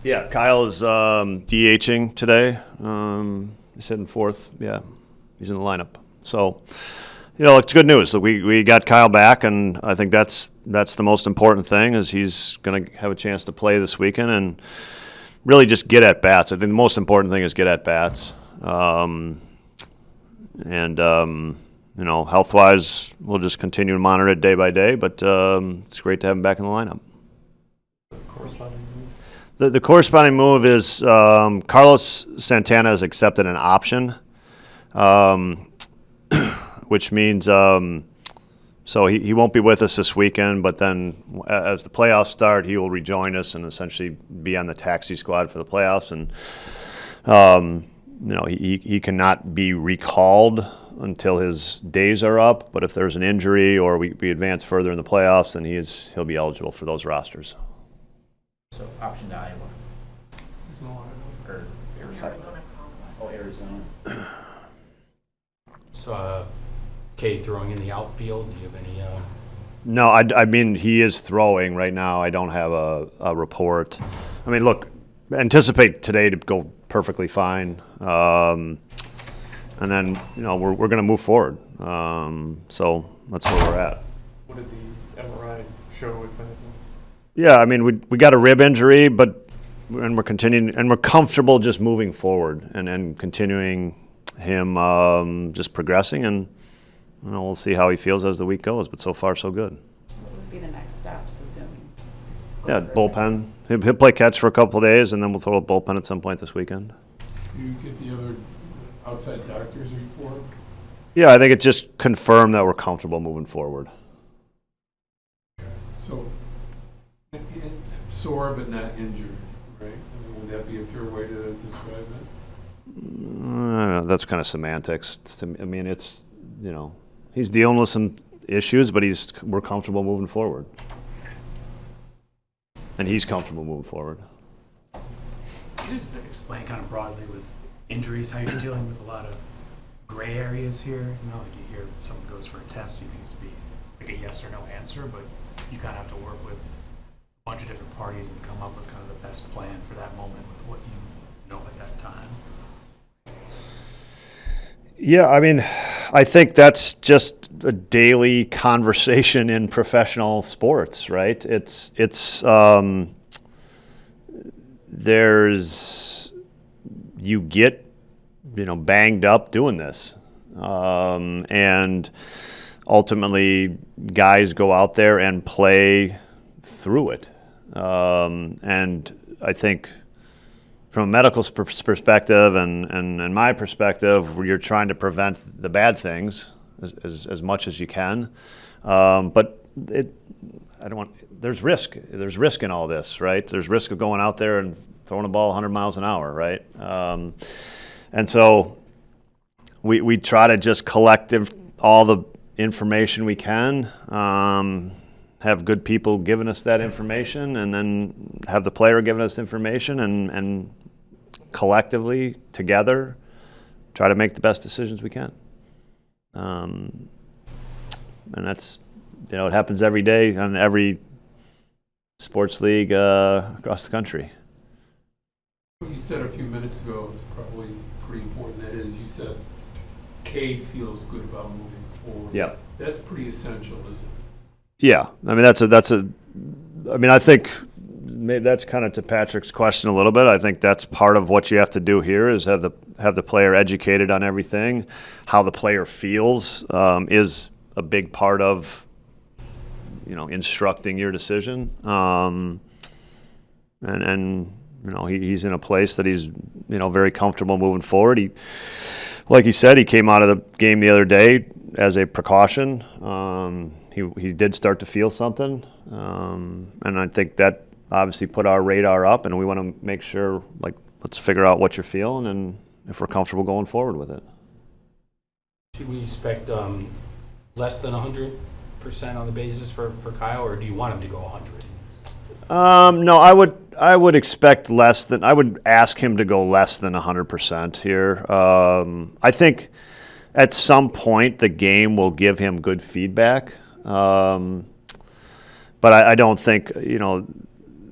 Yeah, Kyle is DHing today. He's hitting fourth. Yeah, he's in the lineup. So, it's good news. We got Kyle back, and I think that's the most important thing is he's going to have a chance to play this weekend and really just get at bats. I think the most important thing is get at bats. Health-wise, we'll just continue to monitor it day by day, but it's great to have him back in the lineup. Corresponding move? The corresponding move is Carlos Santana has accepted an option, which means so he won't be with us this weekend, but then as the playoffs start, he will rejoin us and essentially be on the taxi squad for the playoffs. And he cannot be recalled until his days are up, but if there's an injury or we advance further in the playoffs, then he'll be eligible for those rosters. So option to Iowa. Or Arizona. Oh, Arizona. So Cade throwing in the outfield, do you have any No, I mean he is throwing right now. I don't have a report. I mean, look, anticipate today to go perfectly fine. And then, we're going to move forward. So that's where we're at. What did the MRI show, if anything? Yeah, I mean, we got a rib injury, and we're continuing, and we're comfortable just moving forward and continuing him just progressing, and we'll see how he feels as the week goes. But so far, so good. What would be the next steps, assuming? Yeah, bullpen. He'll play catch for a couple of days, and then we'll throw a bullpen at some point this weekend. Do you get the other outside doctor's report? Yeah, I think it just confirmed that we're comfortable moving forward. So, sore but not injured, right? Would that be a fair way to describe it? That's kind of semantics. I mean, it's, he's dealing with some issues, but we're comfortable moving forward. And he's comfortable moving forward. Can you just explain kind of broadly with injuries how you're dealing with a lot of gray areas here? Like you hear someone goes for a test, you think it's to be like a yes or no answer, but you kind of have to work with a bunch of different parties and come up with kind of the best plan for that moment with what you know at that time. Yeah, I mean, I think that's just a daily conversation in professional sports, right? You get, banged up doing this. And ultimately, guys go out there and play through it. And I think from a medical perspective and my perspective, you're trying to prevent the bad things as much as you can. But there's risk. There's risk in all this, right? There's risk of going out there and throwing a ball 100 miles an hour, right? And so we try to just collect all the information we can, have good people giving us that information, and then have the player giving us information, and collectively, together, try to make the best decisions we can. And that's, it happens every day on every sports league across the country. What you said a few minutes ago is probably pretty important. That is, you said Cade feels good about moving forward. Yeah. That's pretty essential, isn't it? Yeah. I mean, I think maybe that's kind of to Patrick's question a little bit. I think that's part of what you have to do here is have the player educated on everything. How the player feels is a big part of, instructing your decision. He's in a place that he's, very comfortable moving forward. Like he said, he came out of the game the other day as a precaution. He did start to feel something, and I think that obviously put our radar up, and we want to make sure, let's figure out what you're feeling and if we're comfortable going forward with it. Should we expect less than 100% on the basis for Kyle, or do you want him to go 100? No, I would expect less than. I would ask him to go less than 100% here. I think at some point the game will give him good feedback, but I don't think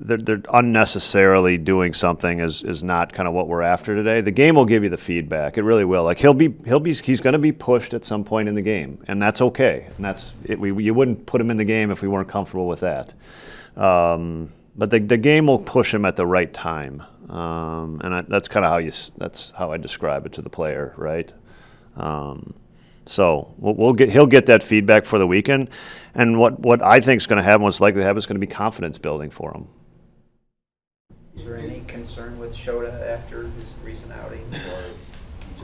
they're unnecessarily doing something is not kind of what we're after today. The game will give you the feedback. It really will. Like he's going to be pushed at some point in the game, and that's okay. And that's it. You wouldn't put him in the game if we weren't comfortable with that. But the game will push him at the right time, and that's kind of that's how I describe it to the player, right? So he'll get that feedback for the weekend, and what I think is going to happen, what's likely to happen, is going to be confidence building for him. Is there any concern with Shota after his recent outing?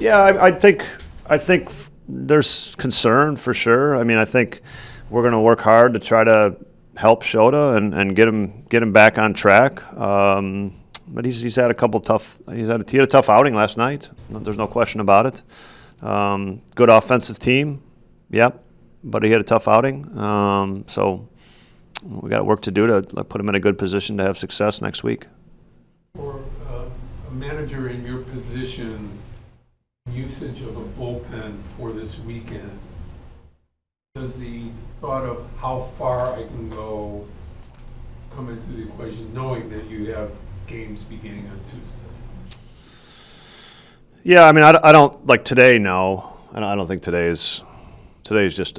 Yeah, I think there's concern for sure. I mean, I think we're going to work hard to try to help Shota and get him back on track. But he's had a couple he had a tough outing last night. There's no question about it. Good offensive team, yep, but he had a tough outing. So we got work to do to put him in a good position to have success next week. For a manager in your position, usage of a bullpen for this weekend, does the thought of how far I can go come into the equation, knowing that you have games beginning on Tuesday? Yeah, I mean, I don't like today. No, I don't think today's just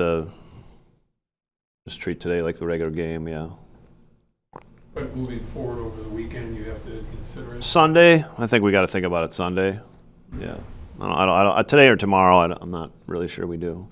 treat today like the regular game. Yeah. But moving forward over the weekend, you have to consider it. Sunday, I think we got to think about it Sunday. Yeah. I don't today or tomorrow. I'm not really sure we do.